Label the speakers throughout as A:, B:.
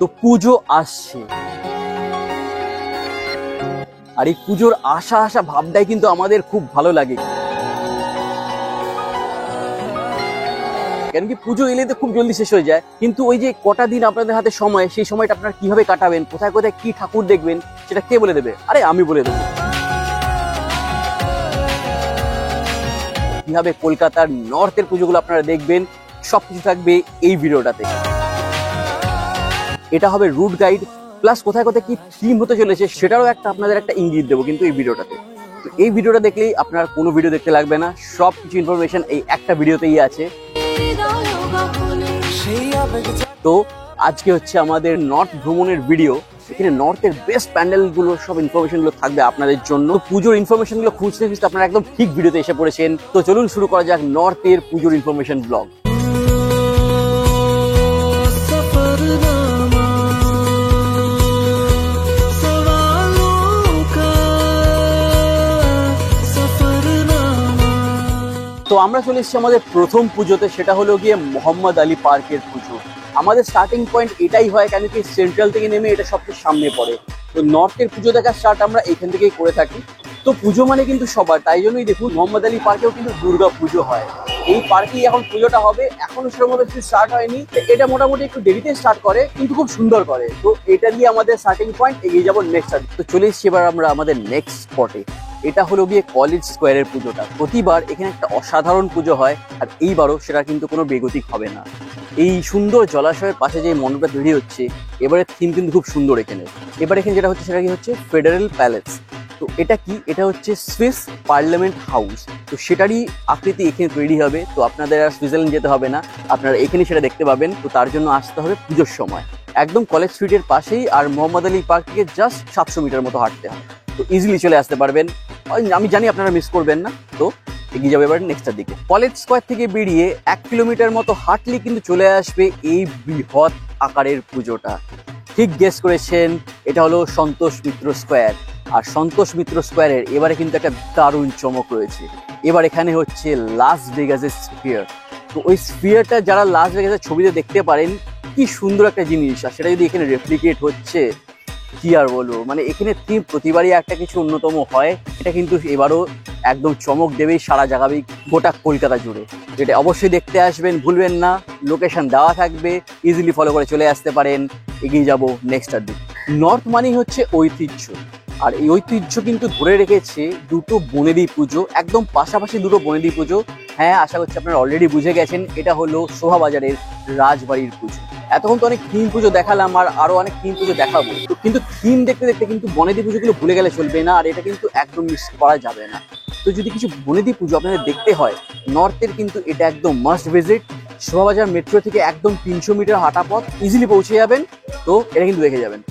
A: তো পুজো আসছে, আর এই পুজোর আশা আশা ভাবটাই কিন্তু আমাদের খুব ভালো লাগে। কেন কি পুজো এলে তো খুব জলদি শেষ হয়ে যায়, কিন্তু ওই যে কটা দিন আপনাদের হাতে সময়, সেই সময়টা আপনারা কিভাবে কাটাবেন, কোথায় কোথায় কি ঠাকুর দেখবেন, সেটা কে বলে দেবে? আরে আমি বলে দেবো। কিভাবে কলকাতার নর্থের পুজোগুলো আপনারা দেখবেন, সবকিছু থাকবে এই ভিডিওটাতে। এটা হবে রুট গাইড, প্লাস কোথায় কোথায় কি থিম হতে চলেছে সেটারও আপনাদের একটা ইঙ্গিত দেবো কিন্তু এই ভিডিওটাতে। তো এই ভিডিওটা দেখলেই আপনার কোনো ভিডিও দেখতে লাগবে না, সব কিছু ইনফরমেশন এই একটা ভিডিওতেই আছে। তো আজকে হচ্ছে আমাদের নর্থ ভ্রমণের ভিডিও। এখানে নর্থের বেস্ট প্যান্ডেল গুলো, সব ইনফরমেশন গুলো থাকবে আপনাদের জন্য। পুজোর ইনফরমেশন গুলো খুঁজতে খুঁজতে আপনারা একদম ঠিক ভিডিওতে এসে পড়েছেন। তো চলুন শুরু করা যাক নর্থের পুজোর ইনফরমেশন ব্লগ। তো আমরা চলে এসেছি আমাদের প্রথম পুজোতে, সেটা হলো গিয়ে মোহাম্মদ আলী পার্কের পুজো। আমাদের স্টার্টিং পয়েন্ট এটাই হয়, কেন কি সেন্ট্রাল থেকে নেমে এটা সবচেয়ে সামনে পড়ে। তো নর্থের পুজো দেখা স্টার্ট আমরা এখান থেকেই করে থাকি। তো পুজো মানে কিন্তু সবার, তাই জন্যই দেখুন মোহাম্মদ আলী পার্কেও কিন্তু দুর্গা পুজো হয়। এই পার্কেই এখন পুজোটা হবে, এখনো সেরকম কিছু স্টার্ট হয়নি। এটা মোটামুটি একটু দেরিতে স্টার্ট করে, কিন্তু খুব সুন্দর করে। তো এটা দিয়ে আমাদের স্টার্টিং পয়েন্ট, এগিয়ে যাবো নেক্সট। তো চলে এসেছি এবার আমরা আমাদের নেক্সট স্পটে। এটা হলো গিয়ে কলেজ স্কোয়ারের পুজোটা। প্রতিবার এখানে একটা অসাধারণ পুজো হয়, আর এইবারও সেটা কিন্তু কোনো বেগতিক হবে না। এই সুন্দর জলাশয়ের পাশে যে মণ্ডপটা তৈরি হচ্ছে, এবারের থিম কিন্তু খুব সুন্দর। এখানে যেটা হচ্ছে সেটা কি হচ্ছে ফেডারেল প্যালেস। তো এটা কি, এটা হচ্ছে সুইস পার্লামেন্ট হাউস। তো সেটারই আকৃতি এখানে তৈরি হবে। তো আপনাদের আর সুইজারল্যান্ড যেতে হবে না, আপনারা এখানে সেটা দেখতে পাবেন। তো তার জন্য আসতে হবে পুজোর সময়। একদম কলেজ স্ট্রিটের পাশেই, আর মোহাম্মদ আলী পার্ক থেকে জাস্ট 700 মিটার মতো হাঁটতে হয়। তো ইজিলি চলে আসতে পারবেন। আমি জানি আপনারা মিস করবেন না। তো এগিয়ে যাবে এবার নেক্সটের দিকে। কলেজ স্কোয়ার থেকে বেরিয়ে 1 কিলোমিটার মতো হাঁটলে কিন্তু চলে আসবে এই বৃহৎ আকারের পুজোটা। ঠিক গেস করেছেন, এটা হলো সন্তোষ মিত্র স্কোয়ার। আর সন্তোষ মিত্র স্কোয়ারের এবারে কিন্তু একটা দারুণ চমক রয়েছে। এবার এখানে হচ্ছে লাস ভেগাসের স্ফিয়ার। তো ওই স্ফিয়ারটা যারা লাস ভেগাসের ছবিতে দেখতে পারেন, কি সুন্দর একটা জিনিস। আর সেটা যদি এখানে রেপ্লিকেট হচ্ছে, কি আর বলবো। মানে এখানে থিম প্রতিবারই একটা কিছু অন্যতম হয়। এটা কিন্তু এবারও একদম চমক দেবেই, সারা জাগাবেই গোটা কলকাতা জুড়ে। যেটা অবশ্যই দেখতে আসবেন, ভুলবেন না। লোকেশন দেওয়া থাকবে, ইজিলি ফলো করে চলে আসতে পারেন। এগিয়ে যাব নেক্সটার দিকে। নর্থ মানেই হচ্ছে ঐতিহ্য, আর এই ঐতিহ্য কিন্তু ধরে রেখেছে দুটো বনেদি পুজো, একদম পাশাপাশি দুটো বনেদি পুজো। হ্যাঁ, আশা করছি আপনারা অলরেডি বুঝে গেছেন, এটা হলো শোভাবাজারের রাজবাড়ির পুজো। এতক্ষণ তো অনেক থিম পুজো দেখালাম, আর আরো অনেক থিম পুজো দেখাবো। তো কিন্তু থিম দেখতে দেখতে কিন্তু বনেদি পুজোগুলো ভুলে গেলে চলবে না, আর এটা কিন্তু একদম মিস করা যাবে না। তো যদি কিছু বনেদি পুজো আপনাদের দেখতে হয়, নর্থের কিন্তু এটা একদম মাস্ট ভিজিট। শোভাবাজার মেট্রো থেকে একদম 300 মিটার হাঁটা পথ, ইজিলি পৌঁছে যাবেন। তো এটা কিন্তু দেখে যাবেন।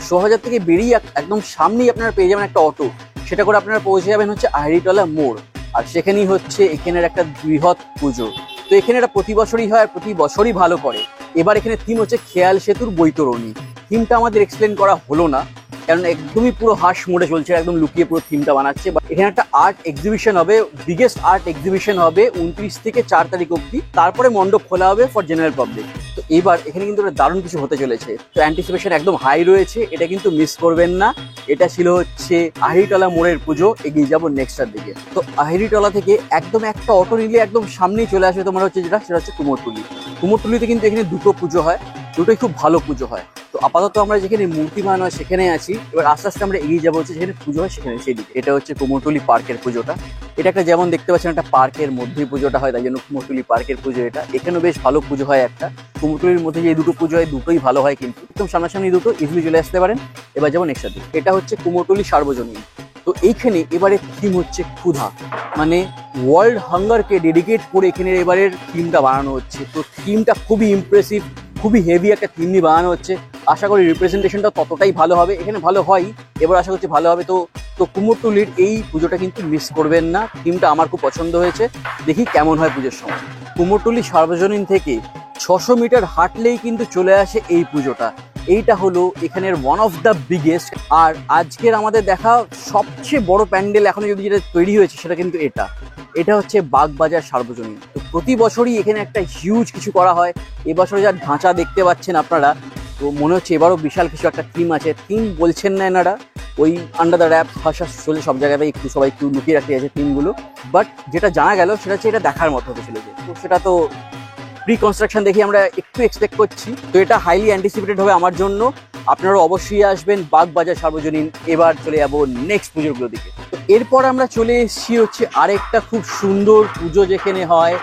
A: শোভাবাজার থেকে বেরিয়ে একদম সামনেই আপনারা পেয়ে যাবেন একটা অটো, সেটা করে আপনারা পৌঁছে যাবেন হচ্ছে আহিরিটলা মোড়। আর সেখানেই হচ্ছে এখানের একটা বৃহৎ পুজো। তো এখানে এটা প্রতি বছরই হয়, আর প্রতি বছরই ভালো করে। এবার এখানে থিম হচ্ছে খেয়াল সেতুর বৈতরণী। থিমটা আমাদের এক্সপ্লেন করা হলো না, কারণ একদমই পুরো হাঁস মোড়ে চলছে, একদম লুকিয়ে পুরো থিমটা বানাচ্ছে। বাট এখানে একটা আর্ট এক্সিবিশন হবে, বিগেস্ট আর্ট এক্সিবিশন হবে 29 থেকে 4 তারিখ অব্দি। তারপরে মণ্ডপ খোলা হবে ফর জেনারেল পাবলিক। তো এবার এখানে কিন্তু দারুণ কিছু হতে চলেছে। তো অ্যান্টিসিপেশন একদম হাই রয়েছে, এটা কিন্তু মিস করবেন না। এটা ছিল হচ্ছে আহিরিটলা মোড়ের পুজো। এগিয়ে যাবো নেক্সটার দিকে। তো আহিরিটলা থেকে একদম একটা অটো নিলে একদম সামনেই চলে আসবে তোমার হচ্ছে সেটা হচ্ছে কুমোরটুলি। কুমোরটুলিতে কিন্তু এখানে দুটো পুজো হয়, দুটোই খুব ভালো পুজো হয়। তো আপাতত আমরা যেখানে মূর্তি বানানো হয় সেখানে আছি। এবার আস্তে আস্তে আমরা এগিয়ে যাবো হচ্ছে যেখানে পুজো হয় সেখানে, সেই দিকে। এটা হচ্ছে কুমোরটুলি পার্কের পুজোটা। এটা একটা, যেমন দেখতে পাচ্ছেন, একটা পার্কের মধ্যেই পুজোটা হয়, তাই জন্য কুমোরটুলি পার্কের পুজো এটা। এখানেও বেশ ভালো পুজো হয় একটা। কুমোরটুলির মধ্যে যে দুটো পুজো হয়, দুটোই ভালো হয়, কিন্তু একদম সামনাসামনি দুটো, ইজিলি চলে আসতে পারেন। এবার যাবো নেক্সট দিকে। এটা হচ্ছে কুমোরটুলি সার্বজনীন। তো এইখানে এবারে থিম হচ্ছে ক্ষুধা, মানে ওয়ার্ল্ড হাঙ্গারকে ডেডিকেট করে এখানে এবারের থিমটা বানানো হচ্ছে। তো থিমটা খুবই ইমপ্রেসিভ, খুবই হেভি একটা থিম নিয়ে বানানো হচ্ছে। আশা করি রিপ্রেজেন্টেশনটা ততটাই ভালো হবে। এখানে ভালো হয়, এবার আশা করছি ভালো হবে। তো কুমোরটুলির এই পুজোটা কিন্তু মিস করবেন না। থিমটা আমার খুব পছন্দ হয়েছে, দেখি কেমন হয় পুজোর সময়। কুমোরটুলি সার্বজনীন থেকে 600 মিটার হাঁটলেই কিন্তু চলে আসে এই পুজোটা। এইটা হলো এখানের ওয়ান অফ দ্য বিগেস্ট। আর আজকের আমাদের দেখা সবচেয়ে বড় প্যান্ডেল এখনো যদি যেটা তৈরি হয়েছে, সেটা কিন্তু এটা হচ্ছে বাগবাজার সার্বজনীন। তো প্রতি বছরই এখানে একটা হিউজ কিছু করা হয়। এবছরে যার ঢাঁচা দেখতে পাচ্ছেন আপনারা, তো মনে হচ্ছে এবারও বিশাল কিছু একটা থিম আছে। থিম বলছেন না এনারা, ওই আন্ডার দ্য র্যাপ ভাষা চলে সব জায়গায়, একটু সবাই একটু লুকিয়ে রাখতে আছে থিমগুলো। বাট যেটা জানা গেল সেটা হচ্ছে এটা দেখার মতো হতে চলেছে। তো সেটা তো প্রি কনস্ট্রাকশন দেখি আমরা একটু এক্সপেক্ট করছি। তো এটা হাইলি অ্যান্টিসিপেটেড হবে আমার জন্য। আপনারা অবশ্যই আসবেন বাগবাজার সার্বজনীন। এবার চলে যাবো নেক্সট পুজোগুলোর দিকে। তো এরপর আমরা চলে এসেছি হচ্ছে আরেকটা খুব সুন্দর পুজো যেখানে হয়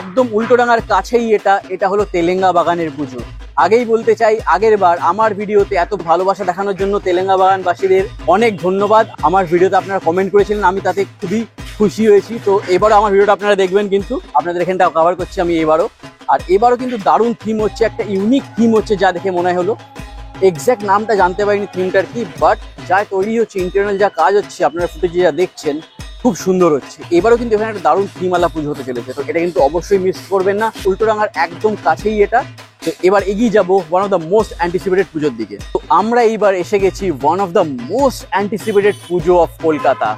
A: একদম উল্টোডাঙার কাছেই। এটা হলো তেলেঙ্গা বাগানের পুজো। আগেই বলতে চাই, আগের বার আমার ভিডিওতে এত ভালোবাসা দেখানোর জন্য তেলেঙ্গা বাগানবাসীদের অনেক ধন্যবাদ। আমার ভিডিওতে আপনারা কমেন্ট করেছিলেন, আমি তাতে খুবই খুশি হয়েছি। তো এবারও আমার ভিডিওটা আপনারা দেখবেন, কিন্তু আপনাদের এখানটা কভার করছি আমি এবারও। আর এবারও কিন্তু দারুণ থিম হচ্ছে, একটা ইউনিক থিম হচ্ছে, যা দেখে মনে হলো। এক্স্যাক্ট নামটা জানতে পারিনি থিমটার কি, বাট যা তৈরি হচ্ছে, ইন্টারনাল যা কাজ হচ্ছে, আপনারা ফুটেজে যা দেখছেন খুব সুন্দর হচ্ছে। এবারও কিন্তু এখানে একটা দারুণ থিমওয়ালা পুজো হতে চলেছে। তো এটা কিন্তু অবশ্যই মিস করবেন না, উল্টোডাঙার একদম কাছেই এটা। তো এবার এগিয়ে যাবো one of the most anticipated পুজোর দিকে। তো আমরা এইবার এসে গেছি one of the most anticipated Puja of Kolkata,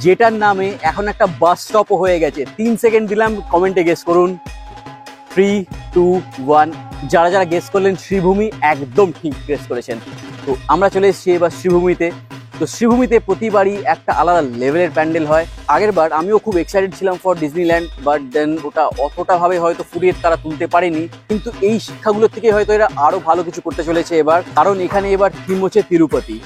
A: যেটার নামে এখন একটা বাস স্টপও হয়ে গেছে। 3 সেকেন্ড দিলাম, কমেন্টে গেস করুন। 3, 2, 1। যারা যারা গেস করলেন শ্রীভূমি, একদম ঠিক গেস করেছেন। তো আমরা চলে এসেছি এবার শ্রীভূমিতে। তো শ্রীভূমিতে প্রতিবারই একটা আলাদা লেভেলের প্যান্ডেল হয়। আগের বার আমিও খুব এক্সাইটেড ছিলাম ফর ডিজনিল্যান্ড, বাট দেন ওটা অতটা ভাবে হয়তো ফুটিয়ে তারা তুলতে পারেনি। কিন্তু এই শিক্ষাগুলোর থেকে হয়তো এরা আরো ভালো কিছু করতে চলেছে এবার, কারণ এখানে এবার থিম হচ্ছে তিরুপতি।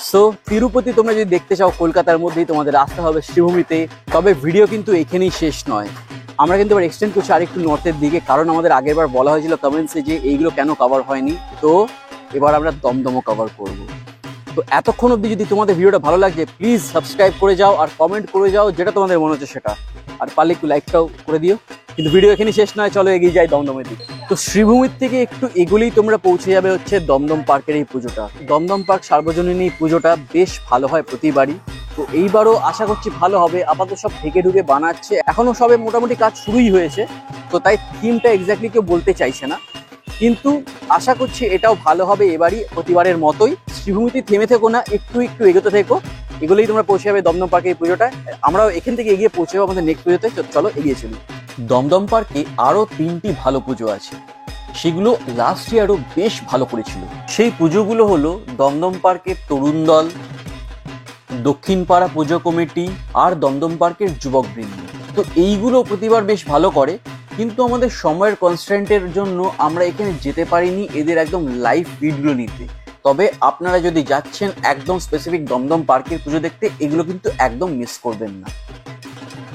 A: সো তিরুপতি তোমরা যদি দেখতে চাও কলকাতার মধ্যেই, তোমাদের আসতে হবে শ্রীভূমিতে। তবে ভিডিও কিন্তু এখানেই শেষ নয়, আমরা কিন্তু এবার এক্সটেন্ড করছি আরেকটু নর্থের দিকে, কারণ আমাদের আগের বার বলা হয়েছিল কমেন্টসে যে এইগুলো কেন কভার হয়নি। তো এবার আমরা দমদমও কভার করব। তো এতক্ষণ অবধি যদি তোমাদের ভিডিওটা ভালো লাগছে, প্লিজ সাবস্ক্রাইব করে যাও আর কমেন্ট করে যাও যেটা তোমাদের মনে হচ্ছে সেটা। আর পারলে একটু লাইকটাও করে দিও। কিন্তু ভিডিও এখানেই শেষ নয়, চলো এগিয়ে যাই দমদমের দিকে। তো শ্রীভূমির থেকে একটু এগুলেই তোমরা পৌঁছে যাবে হচ্ছে দমদম পার্কের এই পুজোটা। দমদম পার্ক সার্বজনীন এই পুজোটা বেশ ভালো হয় প্রতিবারই। তো এইবারও আশা করছি ভালো হবে। আপাতত সব ঢেকে ঢুকে বানাচ্ছে, এখনো সবে মোটামুটি কাজ শুরুই হয়েছে। তো তাই থিমটা এক্স্যাক্টলি কেউ বলতে চাইছে না, কিন্তু আশা করছি এটাও ভালো হবে এবারই প্রতিবারের মতোই। শ্রীভূমিতে থেমে থেকো না, একটু একটু এগোতে থেকো, এগুলোই তোমরা পৌঁছে যাবে দমদম পার্কে এই পুজোটায়। আমরাও এখান থেকে এগিয়ে পৌঁছে যাবো আমাদের নেক্সট পুজোতে। চলো এগিয়ে চলি। দমদম পার্কে আরো 3টি ভালো পুজো আছে, সেগুলো লাস্ট ইয়ারও বেশ ভালো করেছিল। সেই পুজোগুলো হলো দমদম পার্কের তরুণ দল, দক্ষিণ পাড়া পুজো কমিটি আর দমদম পার্কের যুবকবৃন্দ। তো এইগুলো প্রতিবার বেশ ভালো করে, কিন্তু আমাদের সময়ের কনস্ট্যান্টের জন্য আমরা এখানে যেতে পারিনি এদের একদম লাইভ ভিডিও নিতে। তবে আপনারা যদি যাচ্ছেন একদম স্পেসিফিক দমদম পার্কের পুজো দেখতে, এগুলো কিন্তু একদম মিস করবেন না।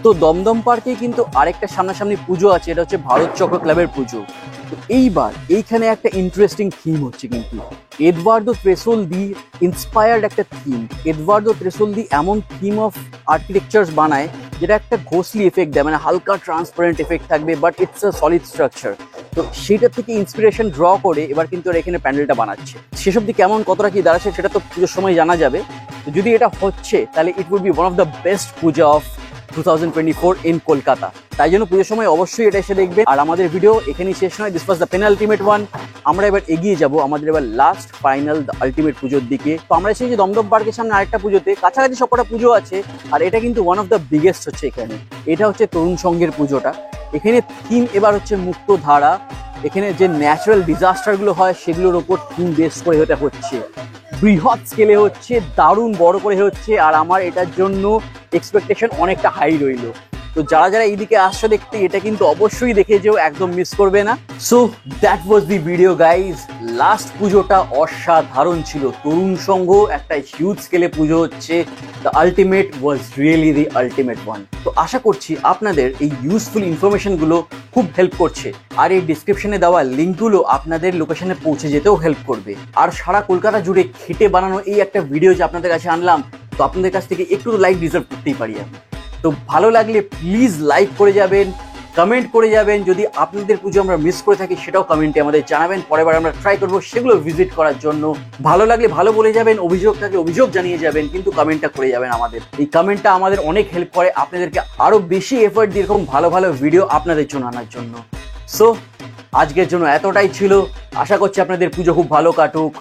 A: তো দমদম পার্কে কিন্তু আরেকটা সামনাসামনি পুজো আছে, এটা হচ্ছে ভারত চক্র ক্লাবের পুজো। তো এইবার এইখানে একটা ইন্টারেস্টিং থিম হচ্ছে, কিন্তু এডওয়ার্ডো ত্রেসোলদি ইন্সপায়ার্ড একটা থিম। এডওয়ার্ডো ত্রেসোলদি এমন থিম অফ আর্কিটেকচার্স বানায় যেটা একটা ঘোষলি এফেক্ট দেয়, মানে হালকা ট্রান্সপারেন্ট এফেক্ট থাকবে, but it's a solid structure. তো সেটা থেকে ইন্সপিরেশন ড্র করে এবার কিন্তু ওরা এখানে প্যান্ডেলটা বানাচ্ছে। সেসব দিকে কেমন কতটা কি দাঁড়াচ্ছে সেটা তো পুজোর সময় জানা যাবে। তো যদি এটা হচ্ছে তাহলে it will be one of the best Puja of 2024 in Kolkata. তাই জন্য পুজোর সময় অবশ্যই এটা এসে দেখবে। আর আমাদের ভিডিও এখানেই শেষ নয়, this was the penultimate one. আমরা এবার এগিয়ে যাব আমাদের এবার লাস্ট ফাইনাল দ্য আলটিমেট পুজোর দিকে। তো আমরা এসেছি যে দমদম পার্কের সামনে আরেকটা পুজোতে, কাছাকাছি সবকটা পুজো আছে, আর এটা কিন্তু ওয়ান অফ দ্য বিগেস্ট হচ্ছে এখানে। এটা হচ্ছে তরুণ সংঘের পুজোটা। এখানে থিম এবার হচ্ছে মুক্ত ধারা। এখানে যে ন্যাচারাল ডিজাস্টারগুলো হয় সেগুলোর ওপর থিম বেস করে এটা হচ্ছে, বৃহৎ স্কেলে হচ্ছে, দারুণ বড় করে হচ্ছে। আর আমার এটার জন্য এক্সপেকটেশন অনেকটা হাই রইল। তো যারা যারা এইদিকে আসছো দেখতে, এটা কিন্তু অবশ্যই দেখে যেও, একদম মিস করবে না। So that was the video guys. Last পুজোটা অসাধারণ ছিল। তরুণ সংঘ একটা হিউজ স্কেলে পুজো হচ্ছে। The ultimate was really the ultimate one. তো আশা করছি আপনাদের এই ইউজফুল ইনফরমেশনগুলো খুব হেল্প করছে, আর এই ডিসক্রিপশনে দেওয়া লিঙ্কগুলো আপনাদের লোকেশনে পৌঁছে যেতেও হেল্প করবে। আর সারা কলকাতা জুড়ে খেটে বানানো এই একটা ভিডিও যে আপনাদের কাছে আনলাম, তো আপনাদের কাছ থেকে একটু লাইক ডিজার্ভ করতেই পারি আমি। তো ভালো লাগলে প্লিজ লাইক করে যাবেন, কমেন্ট করে যাবেন। যদি আপনাদের পুজো আমরা মিস করে থাকি সেটাও কমেন্টে আমাদের জানাবেন, পরের বার আমরা ট্রাই করবো সেগুলো ভিজিট করার জন্য। ভালো লাগলে ভালো বলে যাবেন, অভিযোগ থাকলে অভিযোগ জানিয়ে যাবেন, কিন্তু কমেন্টটা করে যাবেন। আমাদের এই কমেন্টটা আমাদের অনেক হেল্প করে আপনাদেরকে আরো বেশি এফোর্ট দিয়ে এরকম ভালো ভালো ভিডিও আপনাদের জন্য আনার জন্য। সো আজকের জন্য এতটাই ছিল। আশা করছি আপনাদের পুজো খুব ভালো কাটুক।